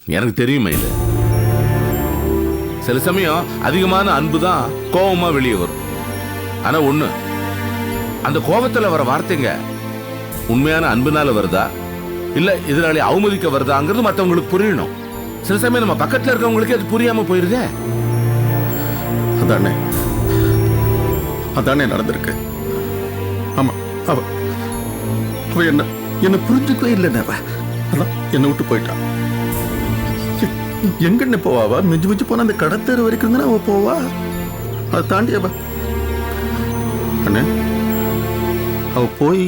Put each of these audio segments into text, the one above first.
எனக்கு தெரியுமா இல்ல, சில சமயம் அதிகமான அன்பு தான் கோபமா வெளியே வரும். ஆனா ஒண்ணு, அந்த கோபத்துல வர வார்த்தைங்க உண்மையான அன்புனால வருதா இல்ல எதிராளி அவமதிக்க வருதாங்கிறது மற்றவங்களுக்கு புரியணும். சில சமயம் நம்ம பக்கத்துல இருக்கவங்களுக்கு அது புரியாம போயிருதே. அதானே அதானே நடந்திருக்கு. ஆமா, அவ என்ன புரிஞ்சுக்கவே இல்லைன்னு அதான் என்னை விட்டு போயிட்டான். எங்கன்னு போவாவா? மிஞ்சு மிஞ்சு போன அந்த கடத்தேறு வரைக்கும் தானே அவ போவா. அதை தாண்டி அண்ணே அவ போய்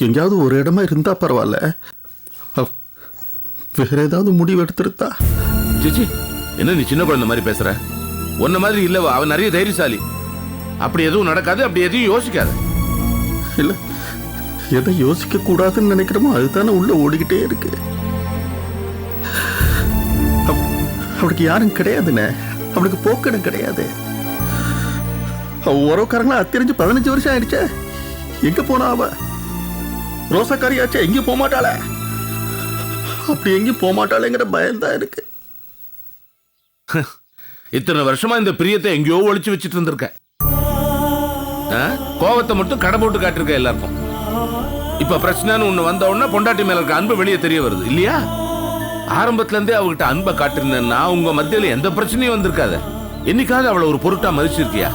எங்கேயாவது ஒரு இடமா இருந்தா பரவாயில்ல, வேற ஏதாவது முடிவு எடுத்துருத்தா. சிச்சி, என்ன நீ சின்ன குழந்தை மாதிரி பேசுற? உன்ன மாதிரி இல்லவா, அவன் நிறைய தைரியசாலி. அப்படி எதுவும் நடக்காது, அப்படி எதையும் யோசிக்காத. இல்ல, எதை யோசிக்க கூடாதுன்னு நினைக்கிறோமோ அதுதானே உள்ள ஓடிக்கிட்டே இருக்கு. அவளுக்கு யாரும் கிடையாதுண்ணே, அவளுக்கு போக்கடம் கிடையாது. அவ உறவுக்காரங்களா தெரிஞ்சு 15 வருஷம் ஆயிடுச்சே. எங்க போனா அவ? ரோசாக்காரியாச்சே, எங்கேயும் போக மாட்டாள. அப்படி எங்கேயும் போக மாட்டாளேங்கிற பயம்தான் இருக்கு. இத்தனை வருஷமா இந்த பிரியத்தை எங்கேயோ ஒளிச்சு வச்சுட்டு இருந்திருக்க. கோவத்தை மட்டும் கடை போட்டு காட்டிருக்க எல்லாருக்கும். இப்ப பிரச்சனைன்னு ஒண்ணு வந்த உடனே பொண்டாட்டி மேல இருக்க அன்பு வெளியே தெரிய வருது இல்லையா? ஆரம்பத்துல இருந்தே அவகிட்ட அன்பை காட்டிருந்தேன்னா உங்க மத்தியில எந்த பிரச்சனையும் வந்திருக்காத. என்னைக்காவது அவளை ஒரு பொருட்டா மதிச்சிருக்கியா?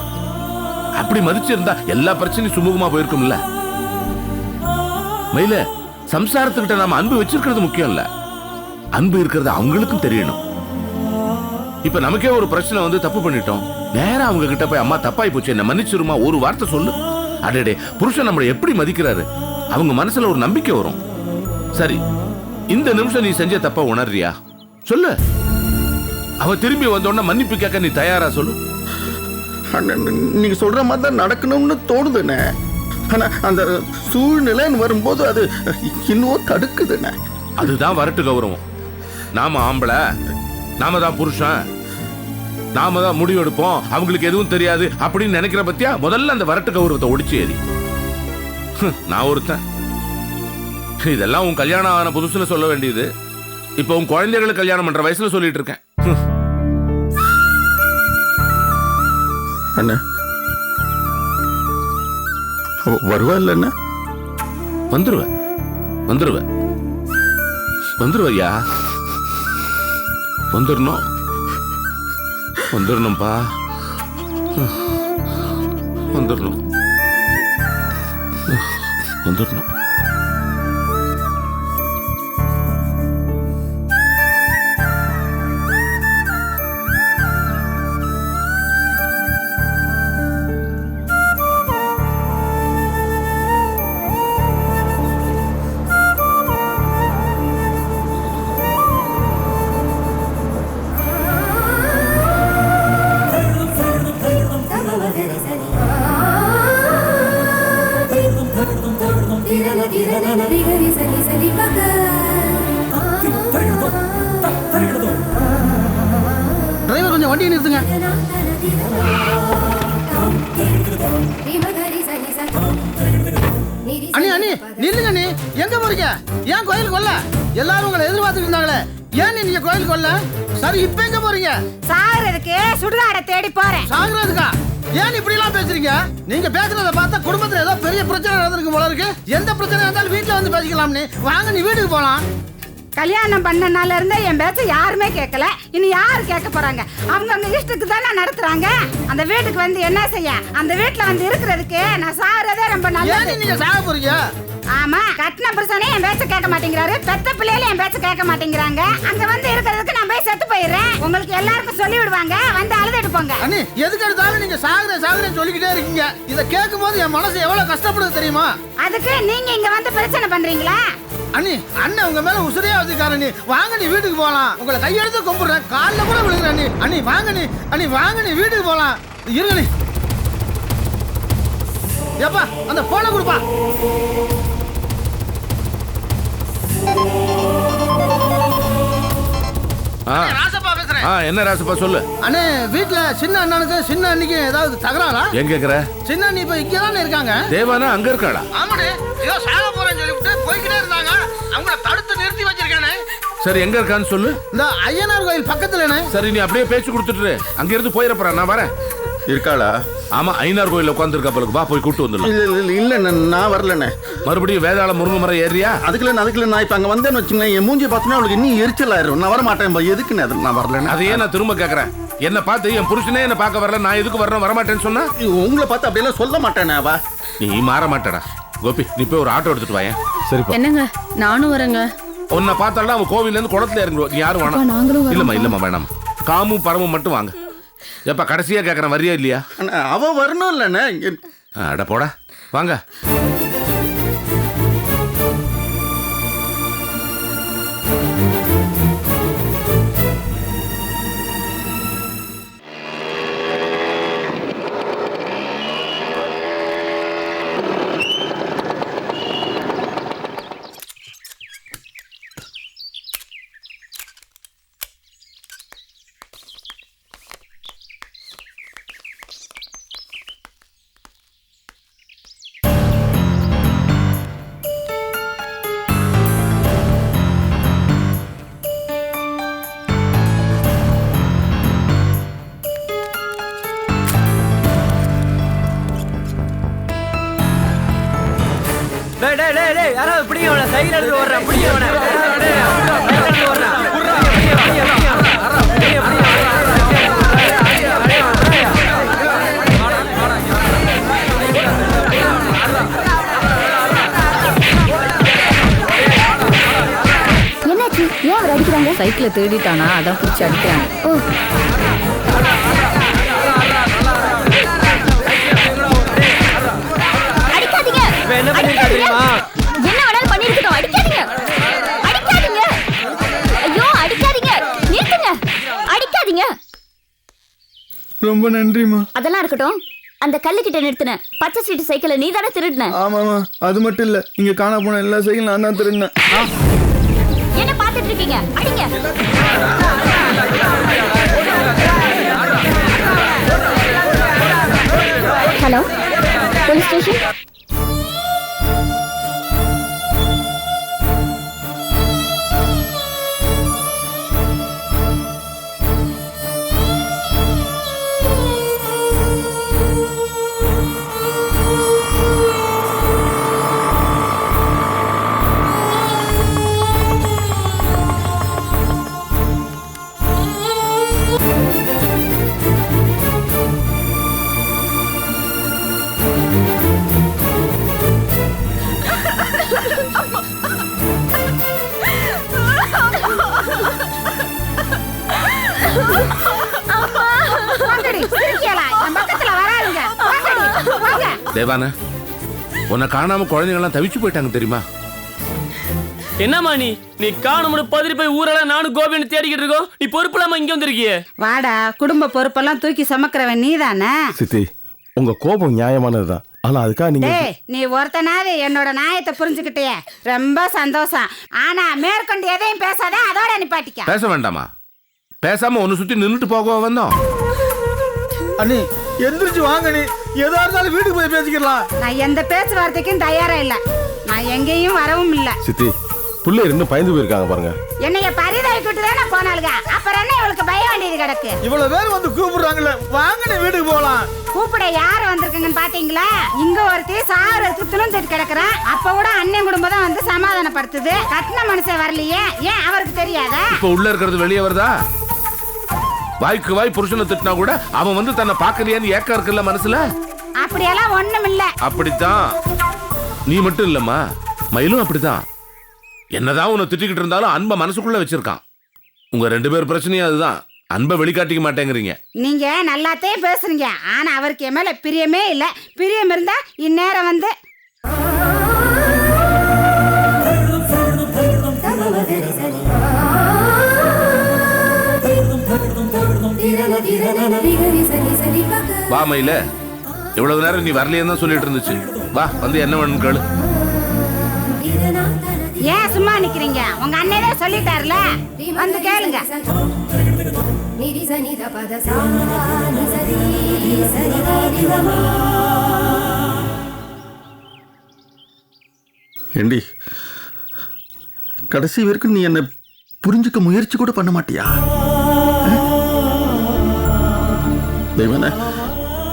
அப்படி மதிச்சிருந்தா எல்லா பிரச்சனையும் சுமூகமா போயிருக்கும்ல. மயில, சம்சாரத்துக்கிட்ட நாம அன்பு வச்சிருக்கிறது முக்கியம் இல்ல, அன்பு இருக்கிறது அவங்களுக்கும் தெரியணும். இப்ப நமக்கே ஒரு பிரச்சனை வந்து தப்பு பண்ணிட்டோம், நேரா அவங்க கிட்ட போய் அம்மா தப்பாய் போச்சு என்ன மன்னிச்சிருமா ஒரு வார்த்தை சொல்லு. அடடே, புருஷன் நம்மளை எப்படி மதிக்கிறாரு, அவங்க மனசுல ஒரு நம்பிக்கை வரும். சரி, இந்த நிமிஷம் நீ செஞ்ச தப்பா உணர்றியா சொல்லு. அவ திரும்பி வந்தோன்னா மன்னிப்பு கேட்க நீ தயாரா சொல்லு. நீங்க சொல்ற மாதிரி தான் நடக்கணும்னு தோணுதுண்ணே. ஆனா அந்த சூழ்நிலைன்னு வரும்போது அது இன்னும் தடுக்குதுண்ணே. அதுதான் வரட்டு கௌரவம். நாம ஆம்பளை, நாம தான் புருஷன், நாம தான் முடிவு எடுப்போம், அவங்களுக்கு எதுவும் தெரியாது அப்படின்னு நினைக்கிற பத்தியா முதல்ல அந்த வரட்டு கௌரவத்தை ஒடிச்சு ஏறி. நான் ஒருத்தன். இதெல்லாம் உன் கல்யாணம் ஆன புதுசுல சொல்ல வேண்டியது இப்ப உன் குழந்தைகளுக்கு கல்யாணம் பண்ற வயசுல சொல்லிட்டு இருக்கேன். அண்ணா வருவா இல்ல? வந்துருவேன் வந்துருவேன் வந்துருவையா. வந்துடணும் வந்துடணும்பா, வந்துடணும் வந்துடணும். டிரைவர் கொஞ்சம் வண்டியை நிறுத்துங்க. அண்ணி அண்ணி நில்லுங்க. நீ எங்க போறீங்க? ஏன் கோயிலுக்கு வரல? எல்லாரும் உங்களை எதிர்பார்த்துட்டு இருந்தாங்களே, ஏன் நீங்க கோயிலுக்கு வரல? சரி, இப்ப எங்க போறீங்க? சாகுறதுக்கு சுடுகாடை தேடி போறேன். சாகுறதுக்கா? ஏன் இப்படி எல்லாம் பேசுறீங்க? நீங்க பேசுறத பார்த்தா குடும்பத்துல ஏதோ பெரிய பிரச்சனை நடந்திருக்கு போல இருக்கு. எந்த பிரச்சனை இருந்தாலும் வீட்டுல வந்து பேசிக்கலாம்னு வாங்க, நீ வீட்டுக்கு போலாம். கல்யாணம் பண்ணனால இருந்து என் பேச்ச யாருமே கேட்கல, இனி யாரு கேட்க போறாங்க? அவங்க இஷ்டத்துக்கு தானே நடத்துறாங்க. அந்த வீட்டுக்கு வந்து என்ன செய்ய? அந்த வீட்டுல வந்து இருக்கிறதுக்கு நான் சாகுறதே ரொம்ப நல்லது. நீங்க சாக போறீங்க? ஆமா, கட்டின புருஷனே என் பேச்ச கேட்க மாட்டேங்கிறாரு, பெத்த பிள்ளையில என் பேச்ச கேட்க மாட்டேங்கிறாங்க. அங்க வந்து இருக்கிறதுக்கு நான் போய் செத்து போயிடுறேன். உங்களுக்கு எல்லாருக்கும் சொல்லி விடுவாங்க, வந்து அழுதுட்டு போங்க. அண்ணி, எதுக்கு எடுத்தாலும் நீங்க சாகுறேன்னு சொல்லிக்கிட்டே இருக்கீங்க. இத கேட்கும் போது என் மனசு எவ்வளவு கஷ்டப்படுது தெரியுமா? அதுக்கு நீங்க இங்க வந்து பிரச்சனை பண்றீங்களா? அண்ணி, அண்ணன் உங்க மேல உசுரையா வச்சுக்காரு. நீ வாங்க, நீ வீட்டுக்கு போலாம். உங்களை கையெடுத்து கும்பிடுறேன், கால்ல கூட விழுகிறேன். அண்ணி அண்ணி வாங்க, நீ வாங்க, நீ வீட்டுக்கு போலாம். இருங்க நீ. ஏப்பா, அந்த போனை கொடுப்பா. ராசப்பா பேசுறேன். என்ன ராசப்பா சொல்லு. அண்ணே, வீட்டுல சின்ன அண்ணனுக்கு சின்ன அண்ணிக்கு ஏதாவது தகராறா? எங்க கேக்குற? சின்ன அண்ணி இப்ப இங்கதானே இருக்காங்க. தேவானா அங்க இருக்காளா? ஆமாண்ணே, ஏதோ சாக போறேன்னு சொல்லிவிட்டு போய்கிட்டே இருந்தாங்க. அவங்கள தடுத்து நிறுத்தி வச்சிருக்கானே. சரி எங்க இருக்கான்னு சொல்லு. இந்த ஐயனார் கோயில் பக்கத்துலண்ணே. சரி நீ அப்படியே பேச்சு கொடுத்துட்டு அங்க இருந்து போயிடப்போறேன், நான் வரேன். இருக்காளா? ஆமா, ஐயனார் கோயில்ல உட்காந்துருக்கா போலுக்கு. வா போய் கூட்டு வந்துடலாம். இல்ல நான் வரலண்ணே. மறுபடியும் வேதாள முருங்கை மரம் ஏறியா? அதுக்குள்ள நான் இப்ப அங்க வந்தேன்னு வச்சுங்க, என் மூஞ்சி பார்த்தீங்கன்னா அவளுக்கு இன்னும் எரிச்சல் ஆயிரும். நான் வர மாட்டேன். எதுக்குன்னு அது நான் வரலண்ணே. அதையே நான் திரும்ப கேக்குறேன். என்ன பார்த்து என் புருஷனே என்ன பார்க்க வரல, நான் எதுக்கு வரணும் வரமாட்டேன்னு சொன்னா? உங்களை பார்த்து அப்படியெல்லாம் சொல்ல மாட்டேனே. அவ நீ மாற மாட்டடா. கோபி நீ போய் ஒரு ஆட்டோ எடுத்துட்டு வாயேன். சரிப்பா. என்னங்க நானும் வரேங்க. உன்னை பார்த்தாலும் அவன் கோவில்ல இருந்து குளத்துல இறங்குவோம். நீ யாரும் வேணாம். நாங்களும் வரோம். இல்லம்மா வேணாம். காமும் பரமும் மட்டும் வாங்க. எப்ப கடைசியா கேக்குறேன், வரியா இல்லையா? அவ வரணும் இல்லண்ணே. அட போடா வாங்க. டேய் யாராவது பிடிங்க அவனை. சைக்கிள் எடுத்து ஓடுறான். பிடிங்க அவனை. என்னாச்சு? ஏன் அவர் அடிக்கிறாங்க? சைக்கிளை திருடிட்டானா, அதான் பிடிச்சி அடிக்கிறாங்க. ஓ அடிக்காதீங்க. என்ன பண்ணிருக்கா தெரியுமா? என்ன வேணாலும் பண்ணிருக்கட்டும். அடிக்காதீங்க. அடிக்காதீங்க. ஐயோ அடிக்காதீங்க. நிறுத்துங்க. அடிக்காதீங்க. ரொம்ப நன்றிமா. அதெல்லாம் இருக்கட்டும். அந்த கல்லு கிட்ட நிறுத்தின பச்சை சீட்டு சைக்கிளை நீ தானே திருடின? ஆமாமா. அது மட்டும் இல்ல, இங்க காண போன எல்லா சைக்கிளும் நான் தான் திருடினேன். என்ன பாத்துட்டு இருக்கீங்க? அடிங்க. Hello police station. தேவான, உன்னை காணாம குழந்தைங்கள்லாம் தவிச்சு போயிட்டாங்க தெரியுமா? என்னம்மா நீ காணும்னு பதறி போய் ஊரெல்லாம் நானும் கோபின்னு தேடிக்கிட்டு இருக்கோம். நீ பொறுப்பில்லாம இங்க வந்திருக்கிய. வாடா, குடும்ப பொறுப்பெல்லாம் தூக்கி சுமக்கிறவன் நீதானே. சித்தி, உங்க கோபம் நியாயமானதுதான். ஆனா அதுக்காக நீங்க நீ ஒருத்தனாவது என்னோட நியாயத்தை புரிஞ்சுக்கிட்டே ரொம்ப சந்தோஷம். ஆனா மேற்கொண்டு எதையும் பேசாத, அதோட நிப்பாட்டிக்க. பேச வேண்டாமா? பேசாம ஒன்னு சுத்தி நின்றுட்டு போக வந்தோம். அண்ணி எந்திரிச்சு வாங்க. நீ எதா இருந்தாலும் வீட்டுக்கு போய் பேசிக்கலாம். நான் எந்த பேச்சுவார்த்தைக்கும் தயாரா இல்ல. நான் எங்கேயும் வரவும் இல்ல. சித்தி, புள்ள இன்னும் பயந்து போயிருக்காங்க பாருங்க. என்னைய பரிதாவிக்கிட்டு தானே போனாளுங்க. அப்புறம் என்ன இவளுக்கு பய வேண்டியது கிடக்கு? இவ்வளவு பேர் வந்து கூப்பிடுறாங்கல்ல, வாங்க நீ வீட்டுக்கு போலாம். கூப்பிட யாரு வந்திருக்குங்கன்னு பாத்தீங்களா? இங்க ஒருத்தி சாருக்கு துணிஞ்சிட்டு கிடக்குறான். அப்ப கூட அண்ணன் குடும்பம் தான் வந்து சமாதானப்படுத்துது. கட்டின மனுஷன் வரலையே, ஏன் அவருக்கு தெரியாதா? இப்ப உள்ள இருக்கிறது வெளியே வருதா? வாய்க்கு வாய் புருஷனை திட்டினா கூட அவன் வந்து தன்னை பாக்கலையான்னு ஏக்கா இருக்குல்ல மனசுல. அப்படியெல்லாம் ஒண்ணும் இல்ல. அப்படித்தான். நீ மட்டும் இல்லம்மா, மயிலும் அப்படித்தான். என்னதான் உன்னை திட்டிக்கிட்டு இருந்தாலும் அன்பை மனசுக்குள்ள வச்சிருக்கான். உங்க 2 பேர் பிரச்சனையும் அதுதான். அன்பை வெளிக்காட்டிக்க மாட்டேங்கிறீங்க. நீங்க நல்லாத்தே பேசுறீங்க. ஆனா அவருக்கு என் மேல பிரியமே இல்ல. பிரியம் இருந்தா இந்நேரம் வந்து வா மயில, இவ்வளவு நேரம் நீ வரலையேன்னு தான் சொல்லிட்டு இருந்துச்சு. வா வந்து என்ன வேணும் கேளு. ஏன் சும்மா நிக்கிறீங்க? உங்க அண்ணனே சொல்லிட்டாருல, வந்து கேளுங்க. ஏண்டி, கடைசி வரைக்கும் நீ என்ன புரிஞ்சுக்க முயற்சி கூட பண்ண மாட்டியா? தெய்வனே,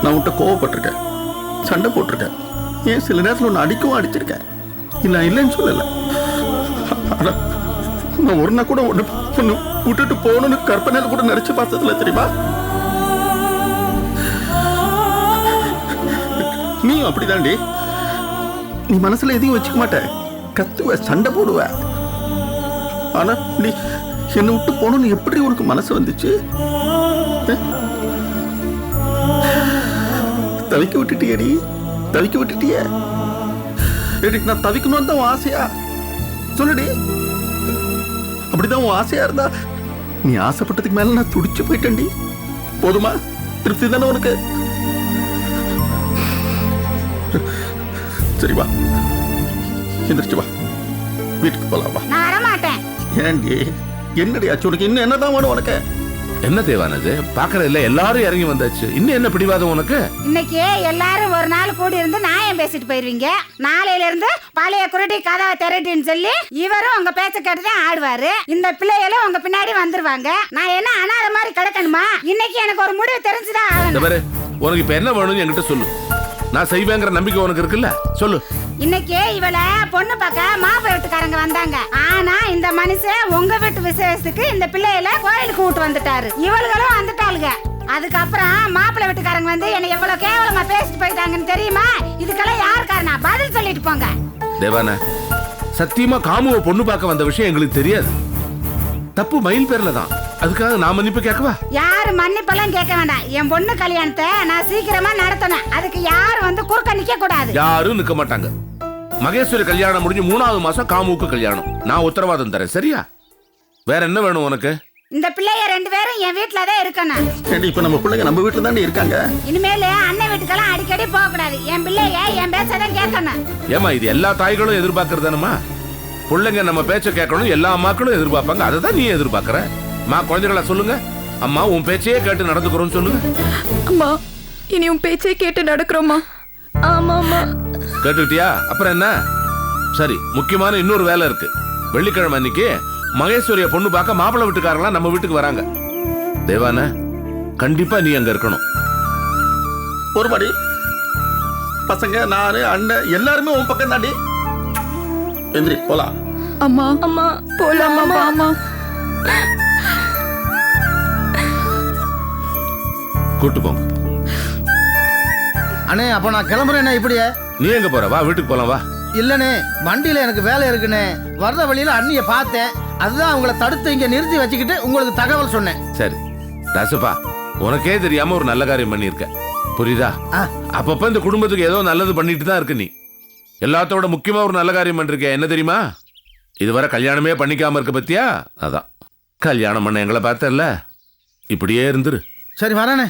நான் உன்கிட்ட கோவப்பட்டிருக்கேன், சண்டை போட்டிருக்கேன், ஏன் சில நேரத்தில் ஒன்று அடிக்கவும் அடிச்சிருக்கேன். இல்லை இல்லைன்னு சொல்லல. ஆனா நான் ஒரு நாள் கூட ஒன்று விட்டுட்டு போகணும்னு கற்பனையில கூட நினைச்சு பார்த்ததில்ல, தெரியுமா? நீயும் அப்படிதாண்டி. நீ மனசுல எதையும் வச்சுக்க மாட்ட, கத்துவ, சண்டை போடுவ. ஆனா நீ என்னை விட்டு போகணும்னு எப்படி உனக்கு மனசு வந்துச்சு? தவிக்க விட்டுட்டியடி, தவிக்க விட்டுட்டிய. நான் தவிக்கணும்னு தான் உன் ஆசையா? சொல்லுடி. அப்படிதான் உன் ஆசையா இருந்தா நீ ஆசைப்பட்டதுக்கு மேல நான் துடிச்சு போயிட்டேன்டி. போதுமா? திருப்தி தானே உனக்கு? சரி வா, எந்திரிச்சு வா, வீட்டுக்கு போலாம் வா. நான் வரமாட்டேன். ஏண்டி, என்னடி ஆச்சு உனக்கு? இன்னும் என்னதான் வேணும் உனக்கு? என்ன தேவானது? பாக்குறதில்ல, எல்லாரும் இறங்கி வந்தாச்சு, இன்னும் என்ன பிடிவாதம் உனக்கு? இன்னைக்கு எல்லாரும் ஒரு நாள் கூடி இருந்து நியாயம் பேசிட்டு போயிருவீங்க. நாளையில இருந்து பழைய குருட்டி கதவை திரட்டின்னு சொல்லி இவரும் உங்க பேச்ச கேட்டுதான் ஆடுவாரு. இந்த பிள்ளைகளும் உங்க பின்னாடி வந்துருவாங்க. நான் என்ன அனாதை மாதிரி கிடக்கணுமா? இன்னைக்கு எனக்கு ஒரு முடிவு தெரிஞ்சுதான் ஆகணும். பாரு, உனக்கு இப்ப என்ன வேணும்னு என்கிட்ட சொல்லு. நான் செய்வேங்கிற நம்பிக்கை உனக்கு இருக்குல்ல, சொல்லு. இன்னைக்கு இவள பொண்ணு பார்க்க மாப்பிள்ளை வீட்டுக்காரங்க வந்தாங்க. ஆனா இந்த மனுஷன் உங்க வீட்டு விசேஷத்துக்கு இந்த பிள்ளையில கோயிலுக்கு கூட்டு வந்துட்டாரு. இவளுகளும் வந்துட்டாளுங்க. அதுக்கப்புறம் மாப்பிள்ளை வீட்டுக்காரங்க வந்து என்ன எவ்வளவு கேவலமா பேசிட்டு போயிட்டாங்கன்னு தெரியுமா? இதுக்கெல்லாம் யார் காரணம்? பதில் சொல்லிட்டு போங்க. தேவான, சத்தியமா காமுவ பொண்ணு பார்க்க வந்த விஷயம் எங்களுக்கு தெரியாது. தப்பு மயில் பேர்ல தான். அதுக்காக நான் மன்னிப்பு கேட்கவா? யாரு மன்னிப்பெல்லாம் கேட்க வேண்டாம். என் பொண்ணு கல்யாணத்தை நான் சீக்கிரமா நடத்தணும். அதுக்கு யாரும் வந்து குறுக்க நிக்க கூடாது. யாரும் நிக்க மாட்டாங்க. மகேஸ்வரி கல்யாணம் முடிஞ்சு 3வது மாசம் காமுவுக்கு கல்யாணம். நான் உத்தரவாதம் தரேன், சரியா? வேற என்ன வேணும் உனக்கு? இந்த பிள்ளைய 2 பேரும் என் வீட்டுல தான் இருக்கணும். இப்ப நம்ம பிள்ளைங்க நம்ம வீட்டுல தானே இருக்காங்க. இனிமேல அண்ணன் வீட்டுக்கெல்லாம் அடிக்கடி போக கூடாது. என் பிள்ளைய என் பேச்சதான் கேட்கணும். ஏமா, இது எல்லா தாய்களும் எதிர்பார்க்கறதானமா? பிள்ளைங்க நம்ம பேச்ச கேட்கணும், எல்லா அம்மாக்களும் எதிர்பார்ப்பாங்க. அதை தான் நீ எதிர்பார்க்கற. மா, குழந்தைகளா சொல்லுங்க. அம்மா, உன் பேச்சையே கேட்டு நடந்துக்கிறோம்னு சொல்லுங்க. அம்மா, இனி உன் பேச்சே கேட்டு நடக்கிறோமா? ஆமாமா. கேட்டுக்கிட்டியா? அப்புறம் என்ன? சரி, முக்கியமான இன்னொரு வேலை இருக்கு. வெள்ளிக்கிழமை அன்னைக்கு மகேஸ்வரிய பொண்ணு பார்க்க மாப்பிள்ளை வீட்டுக்காரங்களாம் நம்ம வீட்டுக்கு வராங்க. தேவான, கண்டிப்பா நீ அங்க இருக்கணும். ஒரு படி பசங்க, நானு, அண்ணன் எல்லாருமே உன் பக்கம் தாண்டி. எந்திரி, போலாம். அம்மா அம்மா போலாமா? அம்மா கூட்டு போங்க. அண்ணே, அப்போ நான் கிளம்புறேண்ணே. இப்படியே நீ எங்க போற? வா, வீட்டுக்கு போலாம் வா. இல்லண்ணே, வண்டியில எனக்கு வேலை இருக்குண்ணே. வர்ற வழியில அண்ணிய பார்த்தேன். அதுதான் உங்களை தடுத்து இங்க நிறுத்தி வச்சுக்கிட்டு உங்களுக்கு தகவல் சொன்னேன். சரி தாசுப்பா, உனக்கே தெரியாம ஒரு நல்ல காரியம் பண்ணிருக்க, புரியுதா? அப்பப்ப இந்த குடும்பத்துக்கு ஏதோ நல்லது பண்ணிட்டு தான் இருக்கு. நீ எல்லாத்தோட முக்கியமா ஒரு நல்ல காரியம் பண்ணிருக்க. என்ன தெரியுமா? இதுவரை கல்யாணமே பண்ணிக்காம இருக்க பத்தியா? அதான் கல்யாணம் பண்ண எங்களை பார்த்தல. இப்படியே இருந்துரு. சரி, வரேண்ணே.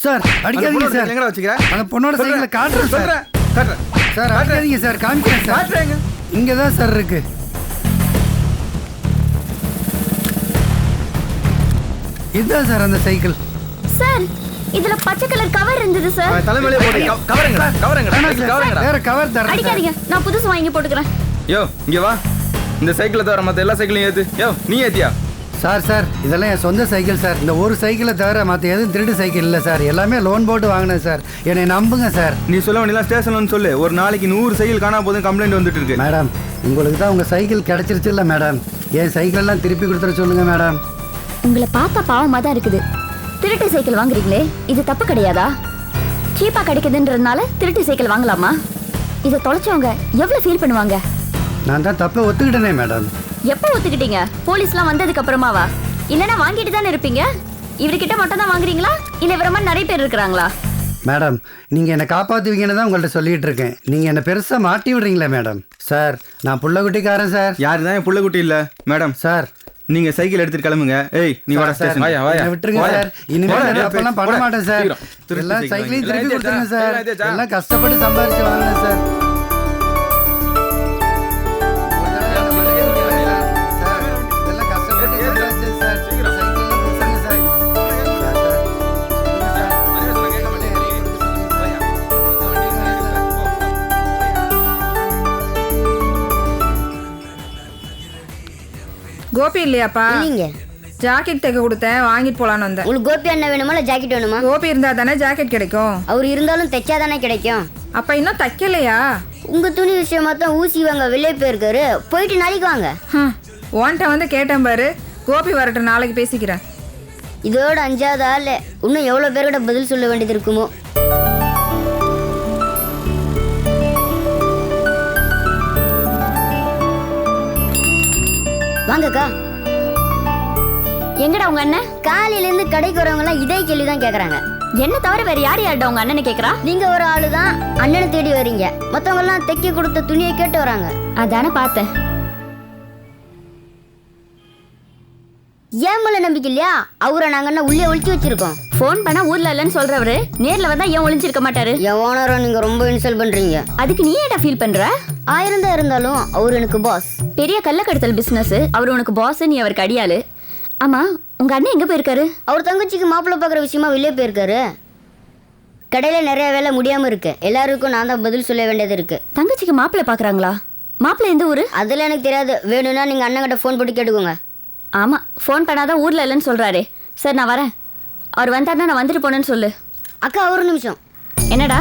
சார் அடிக்காதீங்க சார். எங்கடா வச்சுக்கிறேன்? அந்த பொண்ணோட சைக்கிளை காட்டுறேன் சார். காட்டுறேன் சார். அடிக்காதீங்க சார், காமிக்கிறேன் சார். காட்டுறேங்க. இங்கே தான் சார் இருக்கு. இதுதான் சார் அந்த சைக்கிள். சார், இதுல பச்சை கலர் கவர் இருந்தது சார். தலைமையிலே போடு. கவருங்க, கவருங்க. வேற கவர் தரேன். அடிக்காதீங்க, நான் புதுசு வாங்கி போட்டுக்கிறேன். யோ, இங்க வா. இந்த சைக்கிளை தவிர மற்ற எல்லா சைக்கிளையும் ஏத்து. யோ, நீ ஏத்தியா? சார் இதெல்லாம் என் சொந்த சைக்கிள் சார். இந்த ஒரு சைக்கிளை தவிர மற்ற எதுவும் திருட்டு சைக்கிள் இல்லை சார். எல்லாமே லோன் போட்டு வாங்கினேன் சார். என்னை நம்புங்க சார். நீ சொல்ல வேண்டியலாம் ஸ்டேஷன் சொல்லு. ஒரு நாளைக்கு 100 சைக்கிள் காணா போதும் கம்ப்ளைண்ட் வந்துட்டு இருக்கு. மேடம், உங்களுக்கு தான் உங்கள் சைக்கிள் கிடைச்சிருச்சு இல்லை மேடம்? என் சைக்கிள் எல்லாம் திருப்பி கொடுத்துட சொல்லுங்க மேடம். உங்களை பார்த்தா பாவமாக தான் இருக்குது. திருட்டு சைக்கிள் வாங்குறீங்களே, இது தப்பு கிடையாதா? சீப்பா கிடைக்குதுன்றதுனால திருட்டு சைக்கிள் வாங்கலாமா? இதை தொலைச்சவங்க எவ்வளவு ஃபீல் பண்ணுவாங்க? நான் தான் தப்பை ஒத்துக்கிட்டேனே மேடம். எப்போ ஒத்துக்கிட்டீங்க? போலீஸ்லாம் வந்ததுக்கு அப்புறமாவா? இல்லைன்னா வாங்கிட்டு தானே இருப்பீங்க. இவர்கிட்ட மட்டும் தான் வாங்குறீங்களா, இல்லை இவர மாதிரி நிறைய பேர் இருக்கிறாங்களா? மேடம், நீங்கள் என்னை காப்பாற்றுவீங்கன்னு தான் உங்கள்கிட்ட சொல்லிட்டு இருக்கேன். நீங்கள் என்னை பெருசாக மாட்டி விடுறீங்களே மேடம். சார், நான் புள்ளக்குட்டிக்காரன் சார். யாரு தான் என் புள்ளக்குட்டி இல்லை மேடம். சார், நீங்க சைக்கிள் எடுத்துட்டு கிளம்புங்க. ஏய், நீ வர ஸ்டேஷன். என்னை விட்டுருங்க சார். இனிமேல் அப்பெல்லாம் பண்ண மாட்டேன் சார். எல்லாம் சைக்கிளையும் திருப்பி கொடுத்துருங்க சார். எல்லாம் கஷ்டப்பட்டு சம்பாதிச்சு வாங்கினேன் சார். கோபி இல்லையாப்பா? இல்லைங்க. ஜாக்கெட் தைக்க கொடுத்தேன், வாங்கிட்டு போலான்னு வந்தேன். உங்களுக்கு கோபி அண்ணன் வேணுமா இல்லை ஜாக்கெட் வேணுமா? கோபி இருந்தா தானே ஜாக்கெட் கிடைக்கும். அவர் இருந்தாலும் தைச்சாதானே கிடைக்கும். அப்ப இன்னும் தைக்கலையா? உங்க துணி விஷயமா தான் ஊசி வாங்க வெளியே போயிருக்காரு. போயிட்டு நாளைக்கு வாங்க. உன்கிட்ட வந்து கேட்டேன் பாரு. கோபி வரட்டும், நாளைக்கு பேசிக்கிறேன். இதோட 5வது ஆள். இன்னும் எவ்வளோ பேர்கிட்ட பதில் சொல்ல வேண்டியது இருக்குமோ. வாங்கக்கா. எங்கடா உங்க அண்ணன்? காலையிலேருந்து கடைக்கு வரவங்கலாம் இதே கேள்வி தான் கேட்குறாங்க. என்ன தவிர வேற யார்டா உங்க அண்ணனை கேக்குறா? நீங்க ஒரு ஆளு தான் அண்ணனை தேடி வரீங்க. மற்றவங்க எல்லாம் தைக்க கொடுத்த துணியை கேட்டு வராங்க. அதானே பார்த்தேன். ஏன் மேல நம்பிக்கை இல்லையா? அவரை நாங்க என்ன உள்ளே ஒழிச்சு வச்சிருக்கோம். ஃபோன் பண்ணா ஊர்ல இல்லன்னு சொல்றவரு நேர்ல வந்தா ஏன் ஒளிஞ்சிருக்க மாட்டாரு? என் ஓனரை நீங்க ரொம்ப இன்சல்ட் பண்றீங்க. அதுக்கு நீ ஏடா ஃபீல் பண்ற? 1000 தான் இருந்தாலும் அவர் எனக்கு பாஸ். பெரிய கள்ளக்கடத்தல் பிசினஸ். அவர் உனக்கு பாஸ், நீ அவருக்கு அடியாளு. ஆமா, உங்க அண்ணன் எங்க போயிருக்காரு? அவர் தங்கச்சிக்கு மாப்பிள்ளை பார்க்குற விஷயமா வெளியே போயிருக்காரு. கடையில நிறைய வேலை முடியாம இருக்கு. எல்லாருக்கும் நான் தான் பதில் சொல்ல வேண்டியது இருக்கு. தங்கச்சிக்கு மாப்பிள்ளை பாக்குறாங்களா? மாப்பிள்ளை எந்த ஊரு? அதெல்லாம் எனக்கு தெரியாது. வேணும்னா நீங்க அண்ணன் கிட்ட ஃபோன் போட்டு கேட்டுக்கோங்க. ஆமா, ஃபோன் பண்ணாதான் ஊர்ல இல்லைன்னு சொல்றாரே. சரி, நான் வரேன். அவர் வந்தாருன்னா நான் வந்துட்டு போனேன்னு சொல்லு. அக்கா, ஒரு நிமிஷம். என்னடா?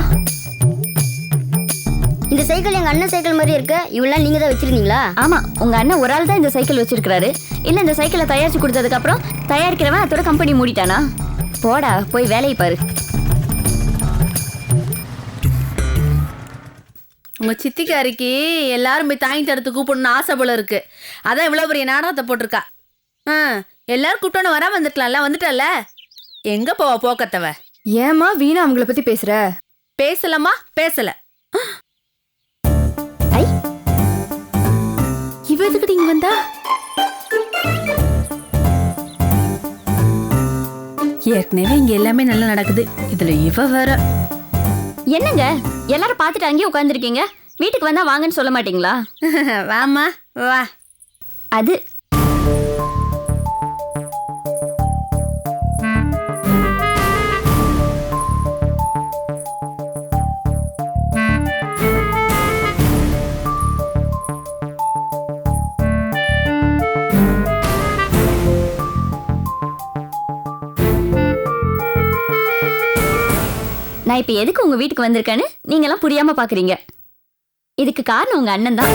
இந்த சைக்கிள் எங்க அண்ணன் சைக்கிள் மாதிரி இருக்கு. இவெல்லாம் நீங்க தான் வச்சிருந்தீங்களா? ஆமா, உங்க அண்ணன் ஒரு ஆள் தான் இந்த சைக்கிள் வச்சிருக்காரு. இல்ல இந்த சைக்கிளை தயாரிச்சு கொடுத்ததுக்கு அப்புறம் தயாரிக்கிறவன் அதோட கம்பெனி மூடிட்டானா? போடா, போய் வேலையை பாரு. உங்க சித்திக்காரிக்கு எல்லாரும் போய் தாங்கி தடுத்து கூப்பிடணும்னு ஆசை போல இருக்கு. அதான் இவ்வளவு பெரிய நாடகத்தை போட்டிருக்கா. எல்லாரும் கூப்பிட்டோன்னு வராம வந்துட்டலாம்ல. வந்துட்டல, எங்க போவா போக்கத்தவ? ஏமா வீணா அவங்கள பத்தி பேசுற? பேசலாமா? பேசல. இவ எதுக்கு இங்க வந்தா? ஏற்கனவே இங்க எல்லாமே நல்லா நடக்குது, இதுல இவ வேற. என்னங்க எல்லாரும் பார்த்துட்டு அங்கேயே உட்காந்துருக்கீங்க? வீட்டுக்கு வந்தா வாங்கன்னு சொல்ல மாட்டீங்களா? வாமா வா. அது நான் இப்ப எதுக்கு உங்க வீட்டுக்கு வந்திருக்கேன்னு நீங்க எல்லாம் புரியாம பாக்குறீங்க. இதுக்கு காரணம் உங்க அண்ணன் தான்.